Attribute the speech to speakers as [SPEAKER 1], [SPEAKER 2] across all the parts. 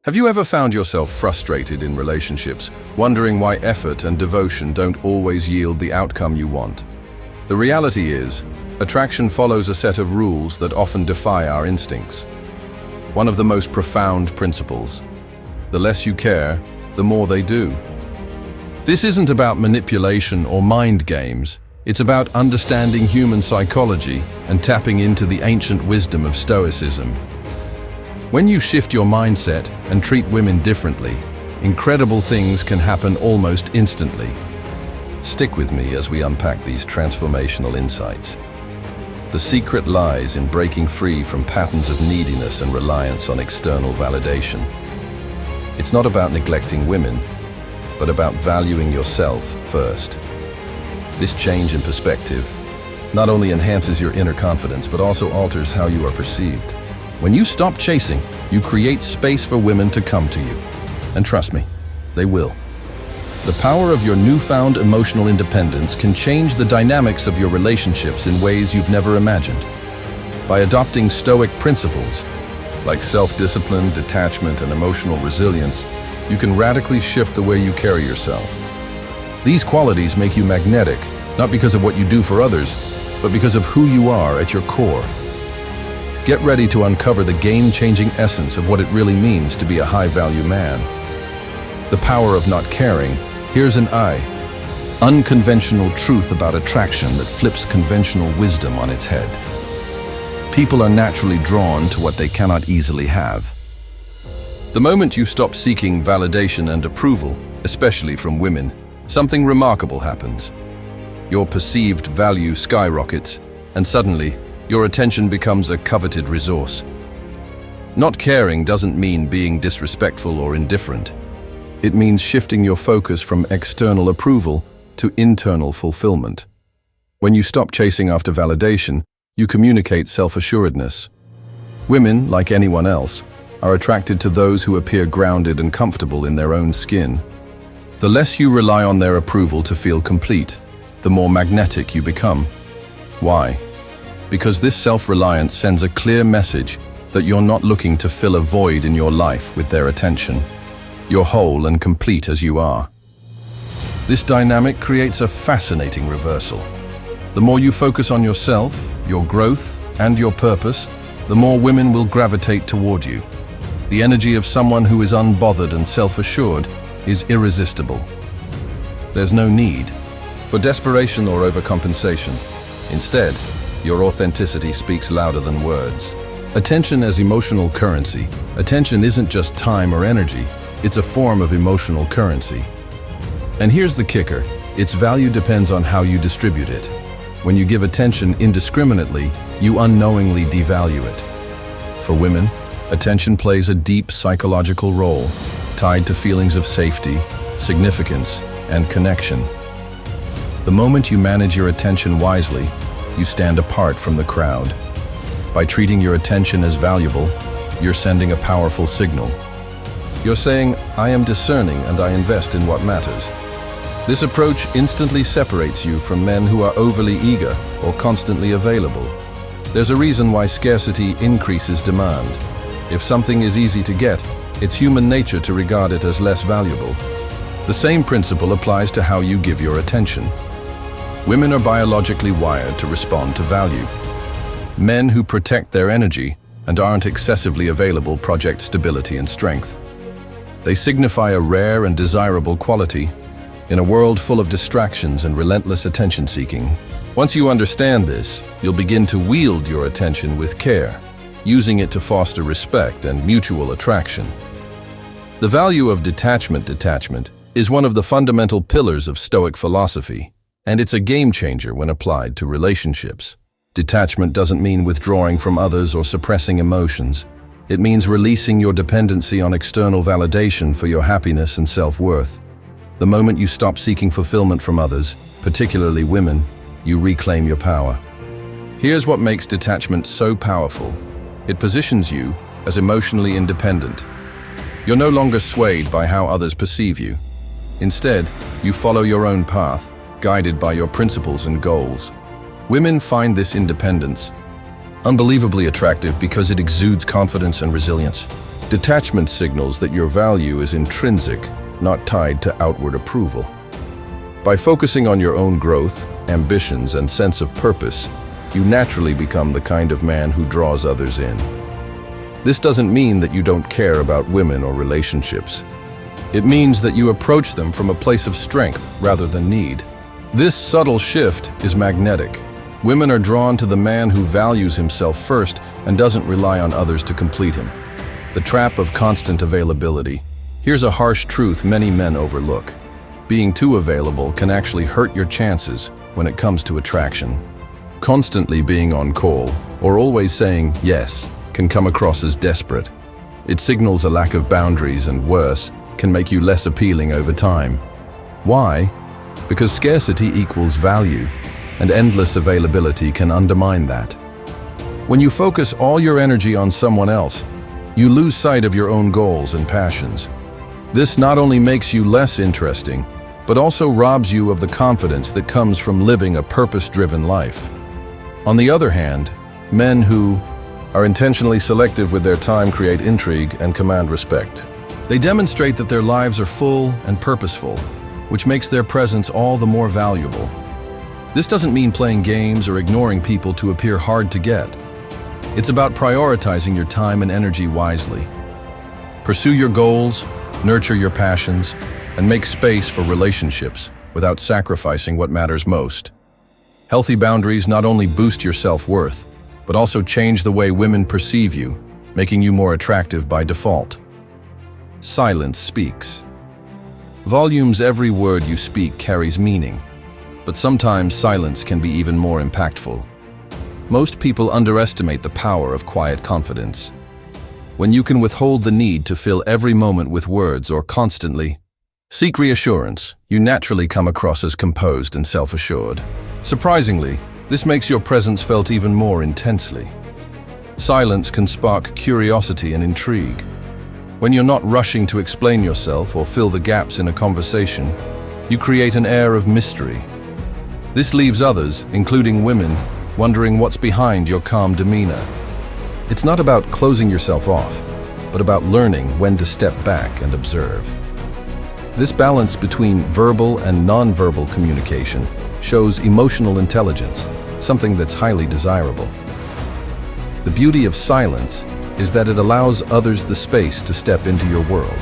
[SPEAKER 1] Have you ever found yourself frustrated in relationships, wondering why effort and devotion don't always yield the outcome you want? The reality is, attraction follows a set of rules that often defy our instincts. One of the most profound principles: the less you care, the more they do. This isn't about manipulation or mind games. It's about understanding human psychology and tapping into the ancient wisdom of Stoicism. When you shift your mindset and treat women differently, incredible things can happen almost instantly. Stick with me as we unpack these transformational insights. The secret lies in breaking free from patterns of neediness and reliance on external validation. It's not about neglecting women, but about valuing yourself first. This change in perspective not only enhances your inner confidence, but also alters how you are perceived. When you stop chasing, you create space for women to come to you. And trust me, they will. The power of your newfound emotional independence can change the dynamics of your relationships in ways you've never imagined. By adopting Stoic principles, like self-discipline, detachment, and emotional resilience, you can radically shift the way you carry yourself. These qualities make you magnetic, not because of what you do for others, but because of who you are at your core. Get ready to uncover the game-changing essence of what it really means to be a high-value man. The power of not caring. Here's an unconventional truth about attraction that flips conventional wisdom on its head. People are naturally drawn to what they cannot easily have. The moment you stop seeking validation and approval, especially from women, something remarkable happens. Your perceived value skyrockets, and suddenly, your attention becomes a coveted resource. Not caring doesn't mean being disrespectful or indifferent. It means shifting your focus from external approval to internal fulfillment. When you stop chasing after validation, you communicate self-assuredness. Women, like anyone else, are attracted to those who appear grounded and comfortable in their own skin. The less you rely on their approval to feel complete, the more magnetic you become. Why? Because this self-reliance sends a clear message that you're not looking to fill a void in your life with their attention. You're whole and complete as you are. This dynamic creates a fascinating reversal. The more you focus on yourself, your growth, and your purpose, the more women will gravitate toward you. The energy of someone who is unbothered and self-assured is irresistible. There's no need for desperation or overcompensation. Instead, your authenticity speaks louder than words. Attention as emotional currency. Attention isn't just time or energy, it's a form of emotional currency. And here's the kicker: its value depends on how you distribute it. When you give attention indiscriminately, you unknowingly devalue it. For women, attention plays a deep psychological role, tied to feelings of safety, significance, and connection. The moment you manage your attention wisely, you stand apart from the crowd. By treating your attention as valuable, you're sending a powerful signal. You're saying, "I am discerning and I invest in what matters." This approach instantly separates you from men who are overly eager or constantly available. There's a reason why scarcity increases demand. If something is easy to get, it's human nature to regard it as less valuable. The same principle applies to how you give your attention. Women are biologically wired to respond to value. Men who protect their energy and aren't excessively available project stability and strength. They signify a rare and desirable quality in a world full of distractions and relentless attention-seeking. Once you understand this, you'll begin to wield your attention with care, using it to foster respect and mutual attraction. The value of detachment is one of the fundamental pillars of Stoic philosophy, and it's a game-changer when applied to relationships. Detachment doesn't mean withdrawing from others or suppressing emotions. It means releasing your dependency on external validation for your happiness and self-worth. The moment you stop seeking fulfillment from others, particularly women, you reclaim your power. Here's what makes detachment so powerful. It positions you as emotionally independent. You're no longer swayed by how others perceive you. Instead, you follow your own path, guided by your principles and goals. Women find this independence unbelievably attractive because it exudes confidence and resilience. Detachment signals that your value is intrinsic, not tied to outward approval. By focusing on your own growth, ambitions, and sense of purpose, you naturally become the kind of man who draws others in. This doesn't mean that you don't care about women or relationships. It means that you approach them from a place of strength rather than need. This subtle shift is magnetic. Women are drawn to the man who values himself first and doesn't rely on others to complete him. The trap of constant availability. Here's a harsh truth many men overlook. Being too available can actually hurt your chances when it comes to attraction. Constantly being on call or always saying yes can come across as desperate. It signals a lack of boundaries and, worse, can make you less appealing over time. Why? Because scarcity equals value, and endless availability can undermine that. When you focus all your energy on someone else, you lose sight of your own goals and passions. This not only makes you less interesting, but also robs you of the confidence that comes from living a purpose-driven life. On the other hand, men who are intentionally selective with their time create intrigue and command respect. They demonstrate that their lives are full and purposeful, which makes their presence all the more valuable. This doesn't mean playing games or ignoring people to appear hard to get. It's about prioritizing your time and energy wisely. Pursue your goals, nurture your passions, and make space for relationships without sacrificing what matters most. Healthy boundaries not only boost your self-worth, but also change the way women perceive you, making you more attractive by default. Silence speaks. Volumes. Every word you speak carries meaning, but sometimes silence can be even more impactful. Most people underestimate the power of quiet confidence. When you can withhold the need to fill every moment with words or constantly seek reassurance, you naturally come across as composed and self-assured. Surprisingly, this makes your presence felt even more intensely. Silence can spark curiosity and intrigue. When you're not rushing to explain yourself or fill the gaps in a conversation, you create an air of mystery. This leaves others, including women, wondering what's behind your calm demeanor. It's not about closing yourself off, but about learning when to step back and observe. This balance between verbal and non-verbal communication shows emotional intelligence, something that's highly desirable. The beauty of silence is that it allows others the space to step into your world.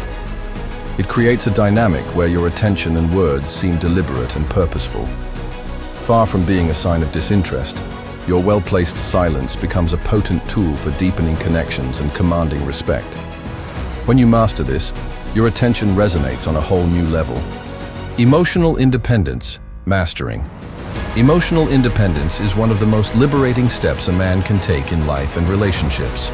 [SPEAKER 1] It creates a dynamic where your attention and words seem deliberate and purposeful. Far from being a sign of disinterest, your well-placed silence becomes a potent tool for deepening connections and commanding respect. When you master this, your attention resonates on a whole new level. Emotional independence, mastering. Emotional independence is one of the most liberating steps a man can take in life and relationships.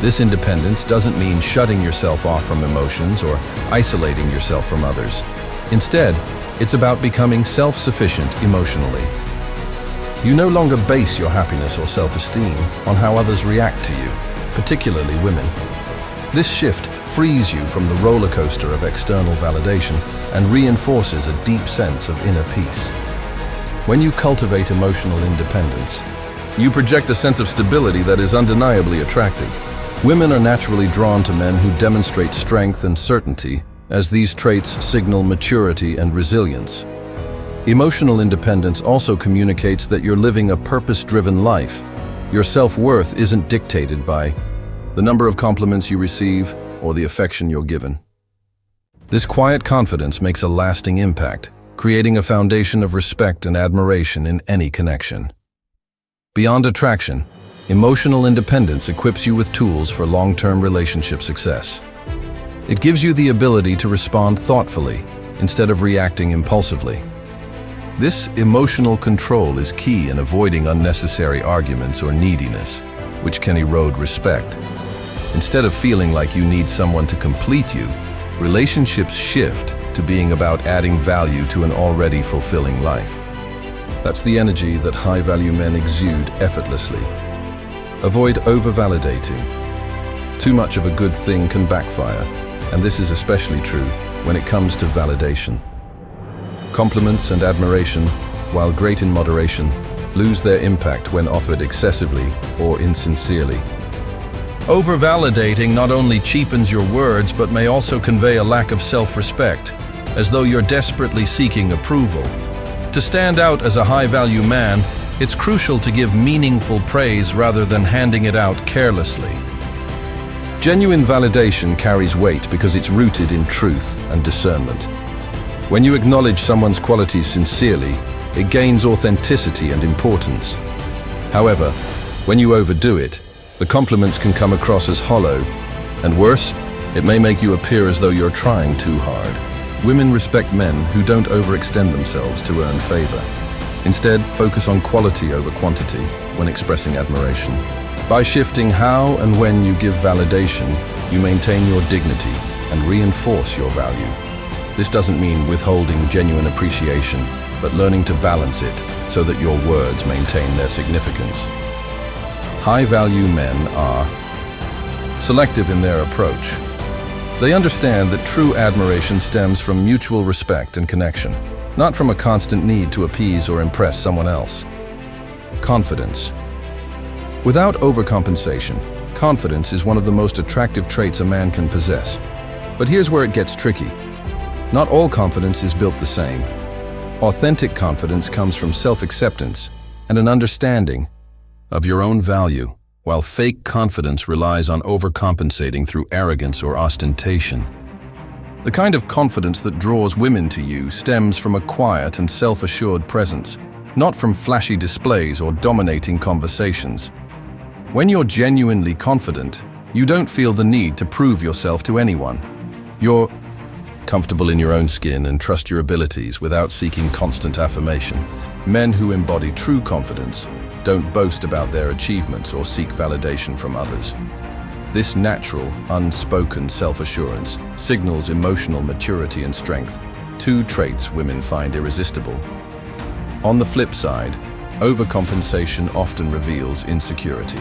[SPEAKER 1] This independence doesn't mean shutting yourself off from emotions or isolating yourself from others. Instead, it's about becoming self-sufficient emotionally. You no longer base your happiness or self-esteem on how others react to you, particularly women. This shift frees you from the roller coaster of external validation and reinforces a deep sense of inner peace. When you cultivate emotional independence, you project a sense of stability that is undeniably attractive. Women are naturally drawn to men who demonstrate strength and certainty, as these traits signal maturity and resilience. Emotional independence also communicates that you're living a purpose-driven life. Your self-worth isn't dictated by the number of compliments you receive or the affection you're given. This quiet confidence makes a lasting impact, creating a foundation of respect and admiration in any connection. Beyond attraction, emotional independence equips you with tools for long-term relationship success. It gives you the ability to respond thoughtfully instead of reacting impulsively. This emotional control is key in avoiding unnecessary arguments or neediness, which can erode respect. Instead of feeling like you need someone to complete you, relationships shift to being about adding value to an already fulfilling life. That's the energy that high-value men exude effortlessly. Avoid over-validating. Too much of a good thing can backfire, and this is especially true when it comes to validation. Compliments and admiration, while great in moderation, lose their impact when offered excessively or insincerely. Over-validating not only cheapens your words but may also convey a lack of self-respect, as though you're desperately seeking approval. To stand out as a high-value man, it's crucial to give meaningful praise rather than handing it out carelessly. Genuine validation carries weight because it's rooted in truth and discernment. When you acknowledge someone's qualities sincerely, it gains authenticity and importance. However, when you overdo it, the compliments can come across as hollow, and worse, it may make you appear as though you're trying too hard. Women respect men who don't overextend themselves to earn favor. Instead, focus on quality over quantity when expressing admiration. By shifting how and when you give validation, you maintain your dignity and reinforce your value. This doesn't mean withholding genuine appreciation, but learning to balance it so that your words maintain their significance. High-value men are selective in their approach. They understand that true admiration stems from mutual respect and connection, not from a constant need to appease or impress someone else. Confidence. Without overcompensation, confidence is one of the most attractive traits a man can possess. But here's where it gets tricky. Not all confidence is built the same. Authentic confidence comes from self-acceptance and an understanding of your own value, while fake confidence relies on overcompensating through arrogance or ostentation. The kind of confidence that draws women to you stems from a quiet and self-assured presence, not from flashy displays or dominating conversations. When you're genuinely confident, you don't feel the need to prove yourself to anyone. You're comfortable in your own skin and trust your abilities without seeking constant affirmation. Men who embody true confidence don't boast about their achievements or seek validation from others. This natural, unspoken self-assurance signals emotional maturity and strength, two traits women find irresistible. On the flip side, overcompensation often reveals insecurity.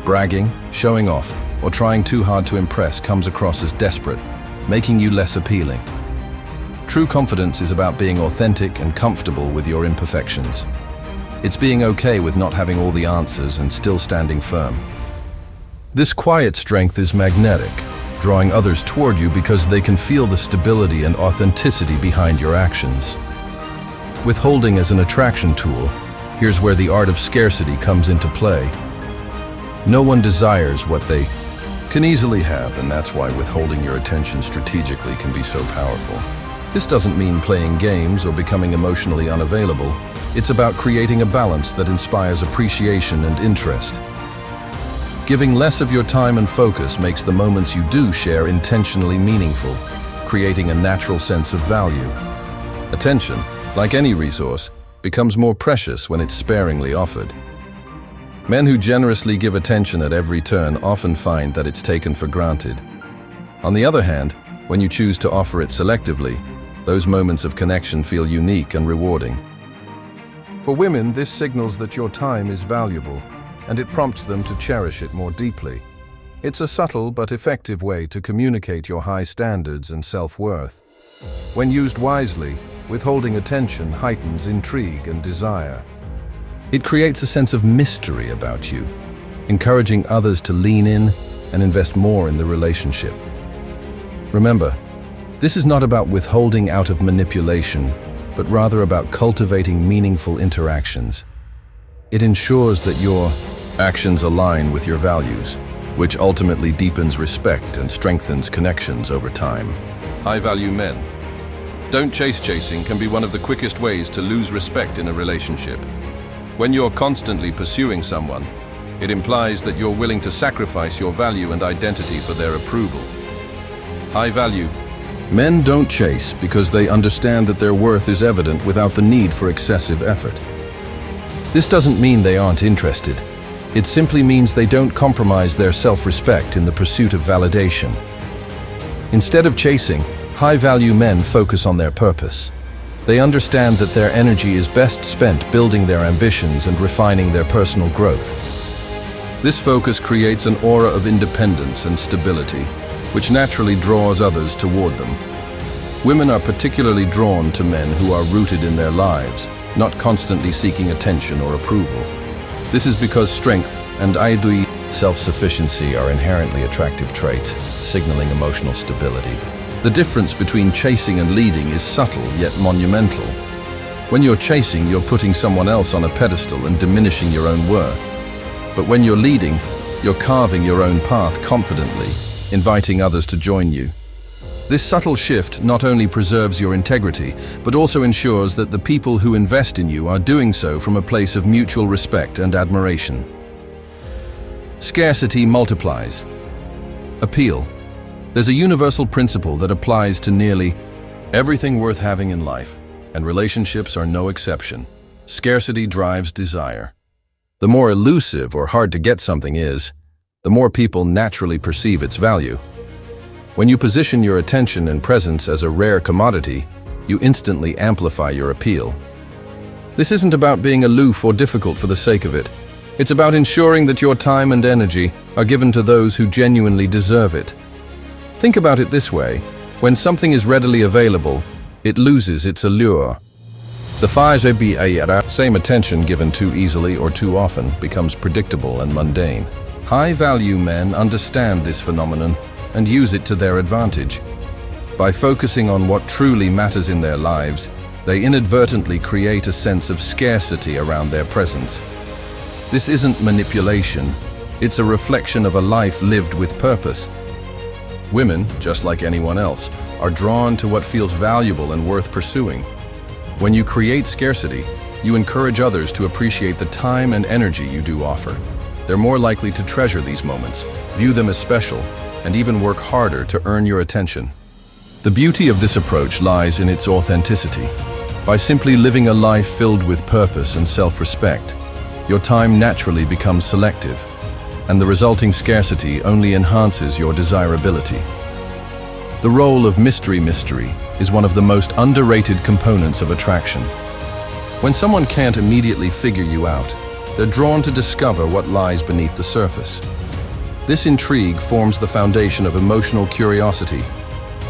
[SPEAKER 1] Bragging, showing off, or trying too hard to impress comes across as desperate, making you less appealing. True confidence is about being authentic and comfortable with your imperfections. It's being okay with not having all the answers and still standing firm. This quiet strength is magnetic, drawing others toward you because they can feel the stability and authenticity behind your actions. Withholding as an attraction tool, here's where the art of scarcity comes into play. No one desires what they can easily have, and that's why withholding your attention strategically can be so powerful. This doesn't mean playing games or becoming emotionally unavailable. It's about creating a balance that inspires appreciation and interest. Giving less of your time and focus makes the moments you do share intentionally meaningful, creating a natural sense of value. Attention, like any resource, becomes more precious when it's sparingly offered. Men who generously give attention at every turn often find that it's taken for granted. On the other hand, when you choose to offer it selectively, those moments of connection feel unique and rewarding. For women, this signals that your time is valuable, and it prompts them to cherish it more deeply. It's a subtle but effective way to communicate your high standards and self-worth. When used wisely, withholding attention heightens intrigue and desire. It creates a sense of mystery about you, encouraging others to lean in and invest more in the relationship. Remember, this is not about withholding out of manipulation, but rather about cultivating meaningful interactions. It ensures that your actions align with your values, which ultimately deepens respect and strengthens connections over time. High-value men. Don't chase. Chasing can be one of the quickest ways to lose respect in a relationship. When you're constantly pursuing someone, it implies that you're willing to sacrifice your value and identity for their approval. High value. Men don't chase because they understand that their worth is evident without the need for excessive effort. This doesn't mean they aren't interested. It simply means they don't compromise their self-respect in the pursuit of validation. Instead of chasing, high-value men focus on their purpose. They understand that their energy is best spent building their ambitions and refining their personal growth. This focus creates an aura of independence and stability, which naturally draws others toward them. Women are particularly drawn to men who are rooted in their lives, not constantly seeking attention or approval. This is because strength and self-sufficiency are inherently attractive traits, signaling emotional stability. The difference between chasing and leading is subtle yet monumental. When you're chasing, you're putting someone else on a pedestal and diminishing your own worth. But when you're leading, you're carving your own path confidently, inviting others to join you. This subtle shift not only preserves your integrity, but also ensures that the people who invest in you are doing so from a place of mutual respect and admiration. Scarcity multiplies. Appeal. There's a universal principle that applies to nearly everything worth having in life, and relationships are no exception. Scarcity drives desire. The more elusive or hard to get something is, the more people naturally perceive its value. When you position your attention and presence as a rare commodity, you instantly amplify your appeal. This isn't about being aloof or difficult for the sake of it. It's about ensuring that your time and energy are given to those who genuinely deserve it. Think about it this way: when something is readily available, it loses its allure. The same attention given too easily or too often becomes predictable and mundane. High-value men understand this phenomenon and use it to their advantage. By focusing on what truly matters in their lives, they inadvertently create a sense of scarcity around their presence. This isn't manipulation, it's a reflection of a life lived with purpose. Women, just like anyone else, are drawn to what feels valuable and worth pursuing. When you create scarcity, you encourage others to appreciate the time and energy you do offer. They're more likely to treasure these moments, view them as special, and even work harder to earn your attention. The beauty of this approach lies in its authenticity. By simply living a life filled with purpose and self-respect, your time naturally becomes selective, and the resulting scarcity only enhances your desirability. The role of mystery is one of the most underrated components of attraction. When someone can't immediately figure you out, they're drawn to discover what lies beneath the surface. This intrigue forms the foundation of emotional curiosity,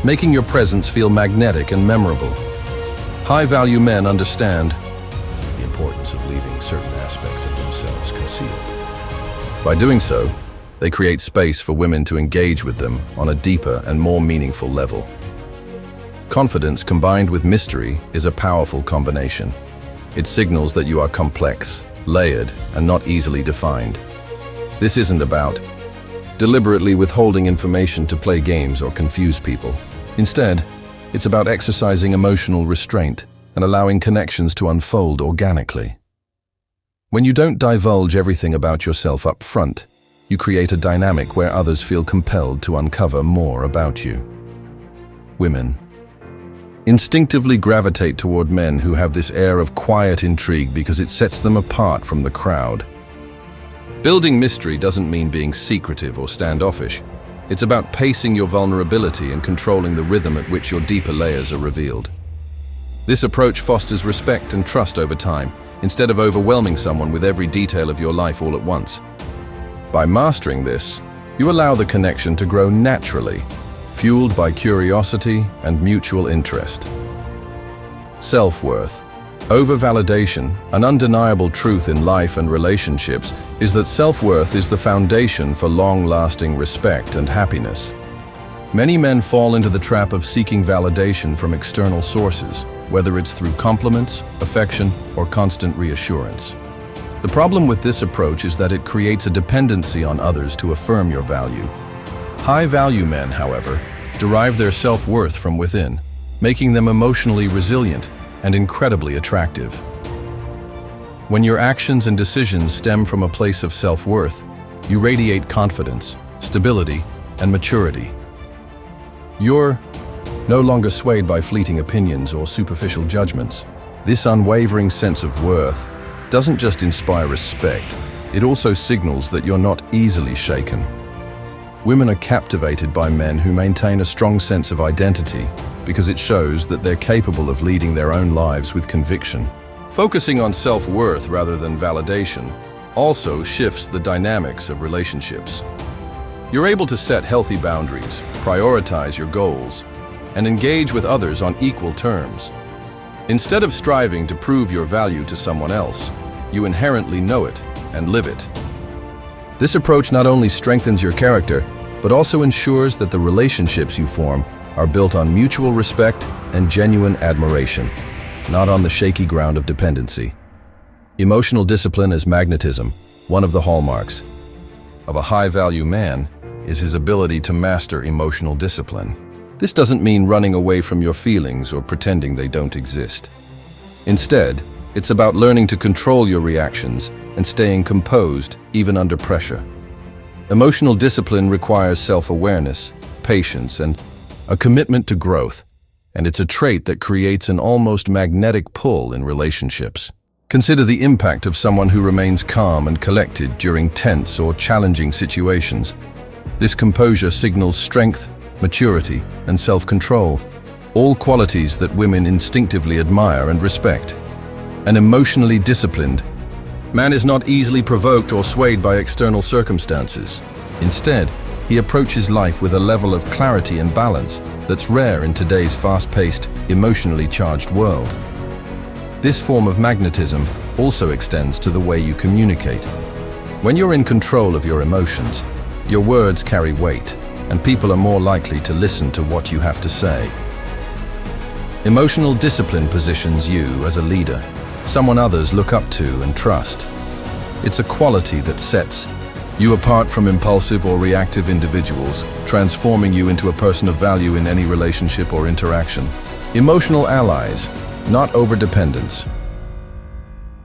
[SPEAKER 1] making your presence feel magnetic and memorable. High-value men understand the importance of leaving certain aspects of themselves concealed. By doing so, they create space for women to engage with them on a deeper and more meaningful level. Confidence combined with mystery is a powerful combination. It signals that you are complex, layered, and not easily defined. This isn't about deliberately withholding information to play games or confuse people. Instead, it's about exercising emotional restraint and allowing connections to unfold organically. When you don't divulge everything about yourself up front, you create a dynamic where others feel compelled to uncover more about you. Women instinctively gravitate toward men who have this air of quiet intrigue because it sets them apart from the crowd. Building mystery doesn't mean being secretive or standoffish. It's about pacing your vulnerability and controlling the rhythm at which your deeper layers are revealed. This approach fosters respect and trust over time, instead of overwhelming someone with every detail of your life all at once. By mastering this, you allow the connection to grow naturally, fueled by curiosity and mutual interest. Self-worth. Over-validation, an undeniable truth in life and relationships, is that self-worth is the foundation for long-lasting respect and happiness. Many men fall into the trap of seeking validation from external sources, whether it's through compliments, affection, or constant reassurance. The problem with this approach is that it creates a dependency on others to affirm your value. High-value men, however, derive their self-worth from within, making them emotionally resilient and incredibly attractive. When your actions and decisions stem from a place of self-worth, you radiate confidence, stability, and maturity. You're no longer swayed by fleeting opinions or superficial judgments. This unwavering sense of worth doesn't just inspire respect, it also signals that you're not easily shaken. Women are captivated by men who maintain a strong sense of identity because it shows that they're capable of leading their own lives with conviction. Focusing on self-worth rather than validation also shifts the dynamics of relationships. You're able to set healthy boundaries, prioritize your goals, and engage with others on equal terms. Instead of striving to prove your value to someone else, you inherently know it and live it. This approach not only strengthens your character, but also ensures that the relationships you form are built on mutual respect and genuine admiration, not on the shaky ground of dependency. Emotional discipline is magnetism. One of the hallmarks of a high-value man is his ability to master emotional discipline. This doesn't mean running away from your feelings or pretending they don't exist. Instead, it's about learning to control your reactions and staying composed even under pressure. Emotional discipline requires self-awareness, patience, and a commitment to growth, and it's a trait that creates an almost magnetic pull in relationships. Consider the impact of someone who remains calm and collected during tense or challenging situations. This composure signals strength, maturity, and self-control, all qualities that women instinctively admire and respect. An emotionally disciplined man is not easily provoked or swayed by external circumstances. Instead, he approaches life with a level of clarity and balance that's rare in today's fast-paced, emotionally charged world. This form of magnetism also extends to the way you communicate. When you're in control of your emotions, your words carry weight, and people are more likely to listen to what you have to say. Emotional discipline positions you as a leader, someone others look up to and trust. It's a quality that sets you apart from impulsive or reactive individuals, transforming you into a person of value in any relationship or interaction. Emotional allies, not overdependence.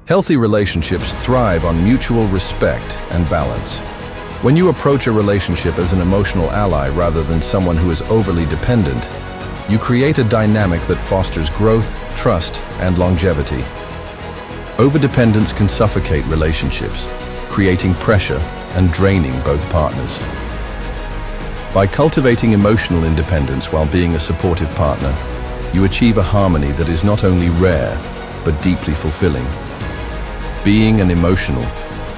[SPEAKER 1] Healthy relationships thrive on mutual respect and balance. When you approach a relationship as an emotional ally rather than someone who is overly dependent, you create a dynamic that fosters growth, trust, and longevity. Overdependence can suffocate relationships, creating pressure and draining both partners. By cultivating emotional independence while being a supportive partner, you achieve a harmony that is not only rare, but deeply fulfilling. Being an emotional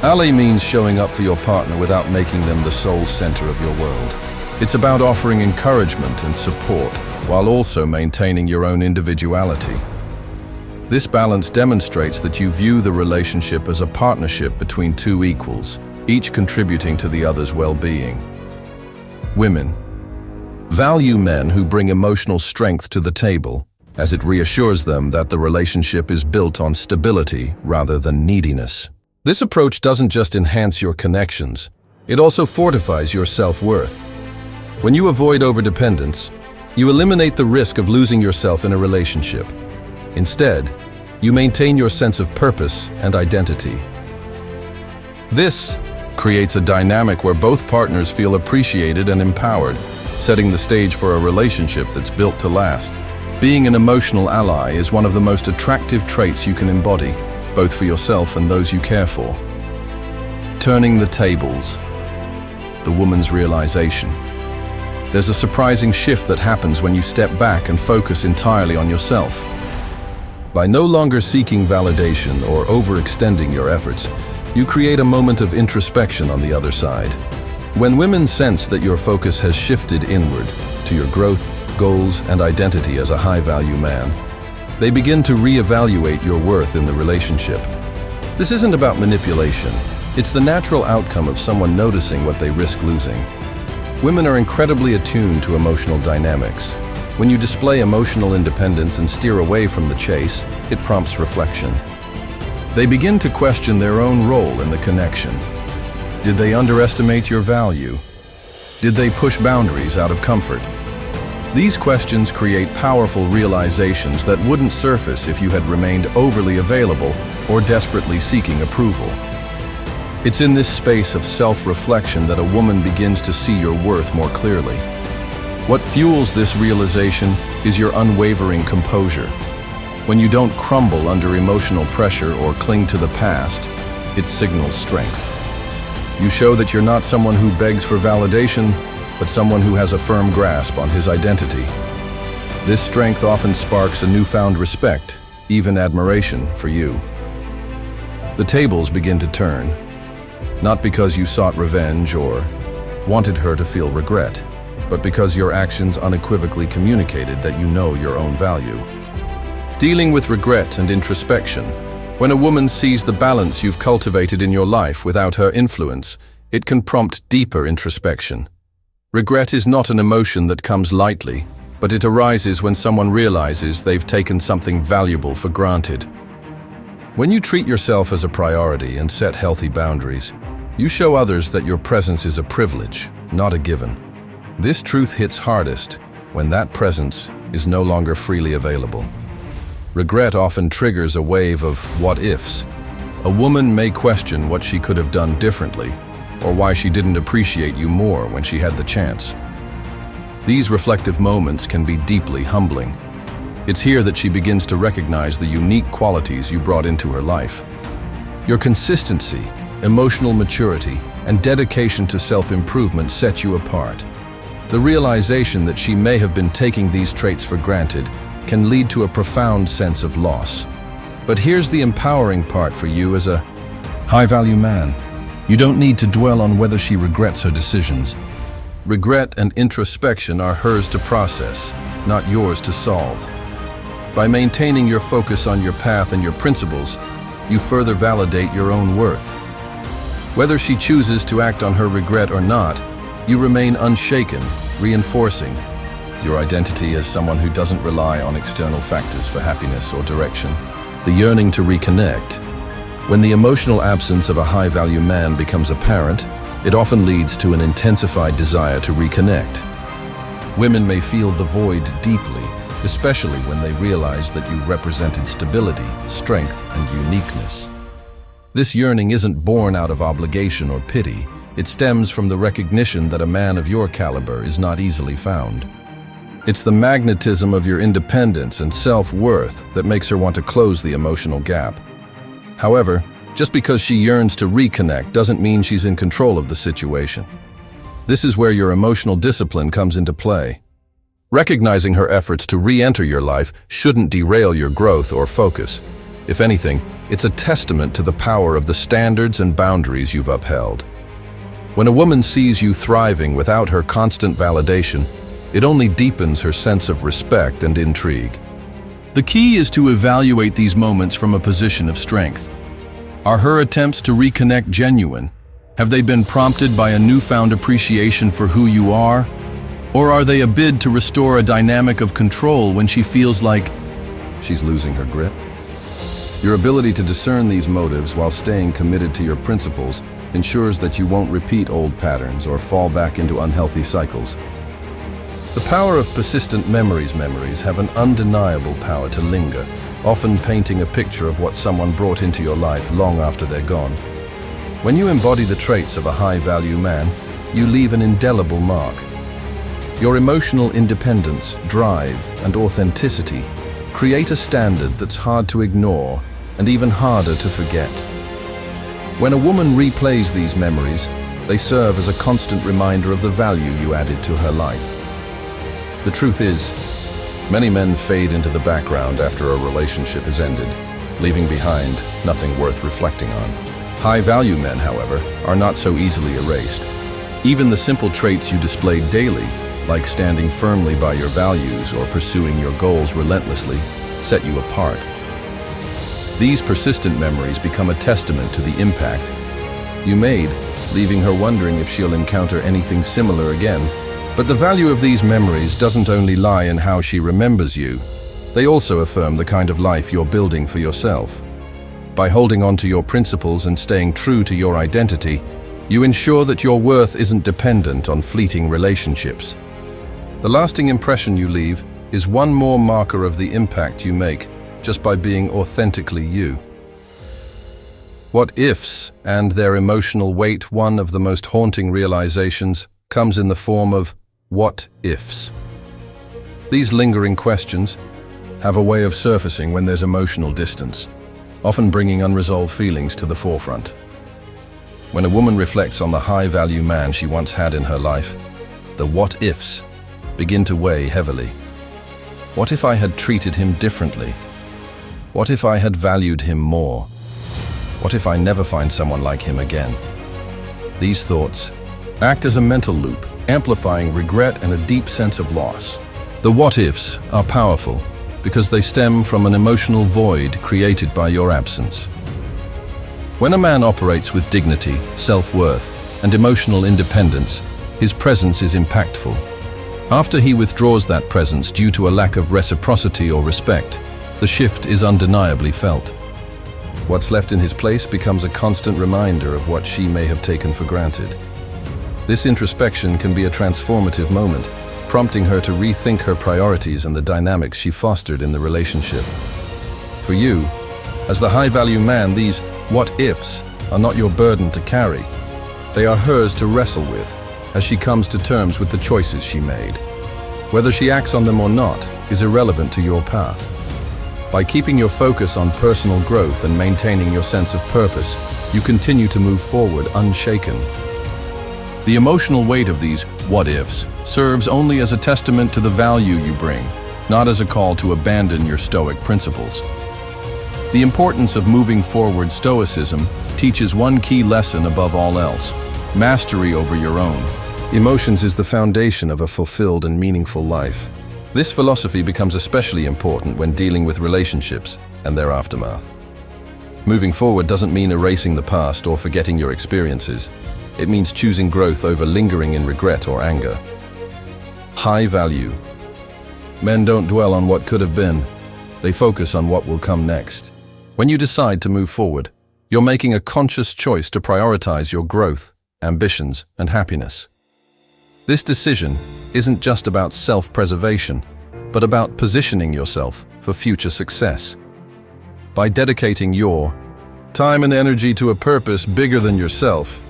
[SPEAKER 1] ally means showing up for your partner without making them the sole center of your world. It's about offering encouragement and support while also maintaining your own individuality. This balance demonstrates that you view the relationship as a partnership between two equals, each contributing to the other's well-being. Women value men who bring emotional strength to the table, as it reassures them that the relationship is built on stability rather than neediness. This approach doesn't just enhance your connections, it also fortifies your self-worth. When you avoid overdependence, you eliminate the risk of losing yourself in a relationship. Instead, you maintain your sense of purpose and identity. This creates a dynamic where both partners feel appreciated and empowered, setting the stage for a relationship that's built to last. Being an emotional ally is one of the most attractive traits you can embody, both for yourself and those you care for. Turning the tables. The woman's realization. There's a surprising shift that happens when you step back and focus entirely on yourself. By no longer seeking validation or overextending your efforts, you create a moment of introspection on the other side. When women sense that your focus has shifted inward to your growth, goals, and identity as a high-value man, they begin to reevaluate your worth in the relationship. This isn't about manipulation. It's the natural outcome of someone noticing what they risk losing. Women are incredibly attuned to emotional dynamics. When you display emotional independence and steer away from the chase, it prompts reflection. They begin to question their own role in the connection. Did they underestimate your value? Did they push boundaries out of comfort? These questions create powerful realizations that wouldn't surface if you had remained overly available or desperately seeking approval. It's in this space of self-reflection that a woman begins to see your worth more clearly. What fuels this realization is your unwavering composure. When you don't crumble under emotional pressure or cling to the past, it signals strength. You show that you're not someone who begs for validation, but someone who has a firm grasp on his identity. This strength often sparks a newfound respect, even admiration, for you. The tables begin to turn, not because you sought revenge or wanted her to feel regret, but because your actions unequivocally communicated that you know your own value. Dealing with regret and introspection. When a woman sees the balance you've cultivated in your life without her influence, it can prompt deeper introspection. Regret is not an emotion that comes lightly, but it arises when someone realizes they've taken something valuable for granted. When you treat yourself as a priority and set healthy boundaries, you show others that your presence is a privilege, not a given. This truth hits hardest when that presence is no longer freely available. Regret often triggers a wave of what-ifs. A woman may question what she could have done differently, or why she didn't appreciate you more when she had the chance. These reflective moments can be deeply humbling. It's here that she begins to recognize the unique qualities you brought into her life. Your consistency, emotional maturity, and dedication to self-improvement set you apart. The realization that she may have been taking these traits for granted can lead to a profound sense of loss. But here's the empowering part for you as a high-value man. You don't need to dwell on whether she regrets her decisions. Regret and introspection are hers to process, not yours to solve. By maintaining your focus on your path and your principles, you further validate your own worth. Whether she chooses to act on her regret or not, you remain unshaken, reinforcing your identity as someone who doesn't rely on external factors for happiness or direction. The yearning to reconnect. When the emotional absence of a high-value man becomes apparent, it often leads to an intensified desire to reconnect. Women may feel the void deeply, especially when they realize that you represented stability, strength, and uniqueness. This yearning isn't born out of obligation or pity. It stems from the recognition that a man of your caliber is not easily found. It's the magnetism of your independence and self-worth that makes her want to close the emotional gap. However, just because she yearns to reconnect doesn't mean she's in control of the situation. This is where your emotional discipline comes into play. Recognizing her efforts to re-enter your life shouldn't derail your growth or focus. If anything, it's a testament to the power of the standards and boundaries you've upheld. When a woman sees you thriving without her constant validation, it only deepens her sense of respect and intrigue. The key is to evaluate these moments from a position of strength. Are her attempts to reconnect genuine? Have they been prompted by a newfound appreciation for who you are? Or are they a bid to restore a dynamic of control when she feels like she's losing her grip? Your ability to discern these motives while staying committed to your principles ensures that you won't repeat old patterns or fall back into unhealthy cycles. The power of persistent memories have an undeniable power to linger, often painting a picture of what someone brought into your life long after they're gone. When you embody the traits of a high-value man, you leave an indelible mark. Your emotional independence, drive, and authenticity create a standard that's hard to ignore and even harder to forget. When a woman replays these memories, they serve as a constant reminder of the value you added to her life. The truth is, many men fade into the background after a relationship has ended, leaving behind nothing worth reflecting on. High-value men, however, are not so easily erased. Even the simple traits you displayed daily, like standing firmly by your values or pursuing your goals relentlessly, set you apart. These persistent memories become a testament to the impact you made, leaving her wondering if she'll encounter anything similar again. But the value of these memories doesn't only lie in how she remembers you, they also affirm the kind of life you're building for yourself. By holding on to your principles and staying true to your identity, you ensure that your worth isn't dependent on fleeting relationships. The lasting impression you leave is one more marker of the impact you make just by being authentically you. What-ifs and their emotional weight, one of the most haunting realizations, comes in the form of what-ifs. These lingering questions have a way of surfacing when there's emotional distance, often bringing unresolved feelings to the forefront. When a woman reflects on the high-value man she once had in her life, the what-ifs begin to weigh heavily. What if I had treated him differently? What if I had valued him more? What if I never find someone like him again? These thoughts act as a mental loop, amplifying regret and a deep sense of loss. The what-ifs are powerful because they stem from an emotional void created by your absence. When a man operates with dignity, self-worth, and emotional independence, his presence is impactful. After he withdraws that presence due to a lack of reciprocity or respect, the shift is undeniably felt. What's left in his place becomes a constant reminder of what she may have taken for granted. This introspection can be a transformative moment, prompting her to rethink her priorities and the dynamics she fostered in the relationship. For you, as the high-value man, these what-ifs are not your burden to carry. They are hers to wrestle with as she comes to terms with the choices she made. Whether she acts on them or not is irrelevant to your path. By keeping your focus on personal growth and maintaining your sense of purpose, you continue to move forward unshaken. The emotional weight of these what-ifs serves only as a testament to the value you bring, not as a call to abandon your Stoic principles. The importance of moving forward Stoicism teaches one key lesson above all else: mastery over your own emotions is the foundation of a fulfilled and meaningful life. This philosophy becomes especially important when dealing with relationships and their aftermath. Moving forward doesn't mean erasing the past or forgetting your experiences. It means choosing growth over lingering in regret or anger. High value. Men don't dwell on what could have been. They focus on what will come next. When you decide to move forward, you're making a conscious choice to prioritize your growth, ambitions, and happiness. This decision isn't just about self-preservation, but about positioning yourself for future success. By dedicating your time and energy to a purpose bigger than yourself,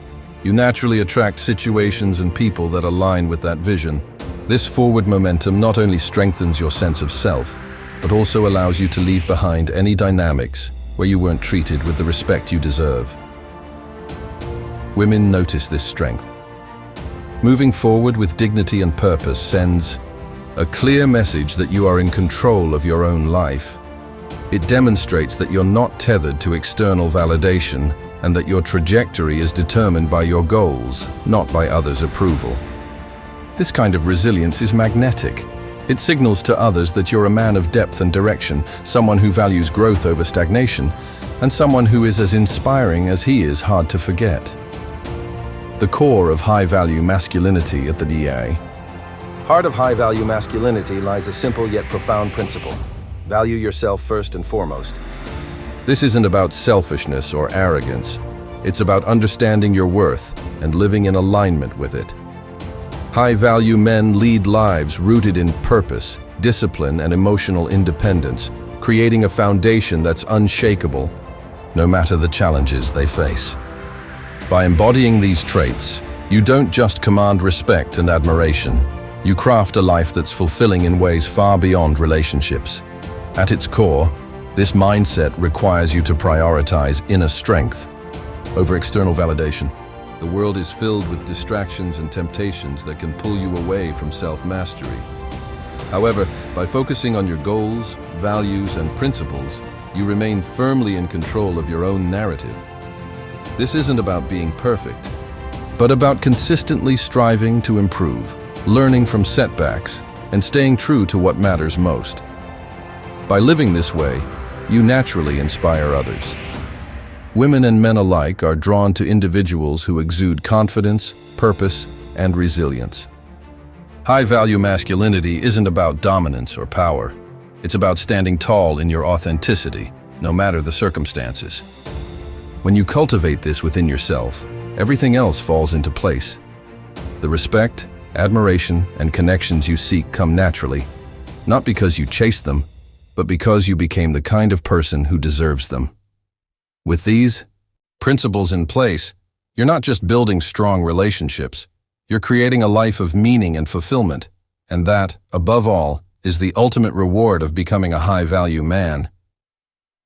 [SPEAKER 1] you naturally attract situations and people that align with that vision. This forward momentum not only strengthens your sense of self, but also allows you to leave behind any dynamics where you weren't treated with the respect you deserve. Women notice this strength. Moving forward with dignity and purpose sends a clear message that you are in control of your own life. It demonstrates that you're not tethered to external validation and that your trajectory is determined by your goals, not by others' approval. This kind of resilience is magnetic. It signals to others that you're a man of depth and direction, someone who values growth over stagnation, and someone who is as inspiring as he is hard to forget. The core of high-value masculinity at the DA. Heart of high-value masculinity lies a simple yet profound principle. Value yourself first and foremost. This isn't about selfishness or arrogance. It's about understanding your worth and living in alignment with it. High-value men lead lives rooted in purpose, discipline, and emotional independence, creating a foundation that's unshakable, no matter the challenges they face. By embodying these traits, you don't just command respect and admiration. You craft a life that's fulfilling in ways far beyond relationships. At its core, this mindset requires you to prioritize inner strength over external validation. The world is filled with distractions and temptations that can pull you away from self-mastery. However, by focusing on your goals, values, and principles, you remain firmly in control of your own narrative. This isn't about being perfect, but about consistently striving to improve, learning from setbacks, and staying true to what matters most. By living this way, you naturally inspire others. Women and men alike are drawn to individuals who exude confidence, purpose, and resilience. High-value masculinity isn't about dominance or power. It's about standing tall in your authenticity, no matter the circumstances. When you cultivate this within yourself, everything else falls into place. The respect, admiration, and connections you seek come naturally, not because you chase them, but because you became the kind of person who deserves them. With these principles in place, you're not just building strong relationships, you're creating a life of meaning and fulfillment, and that, above all, is the ultimate reward of becoming a high-value man.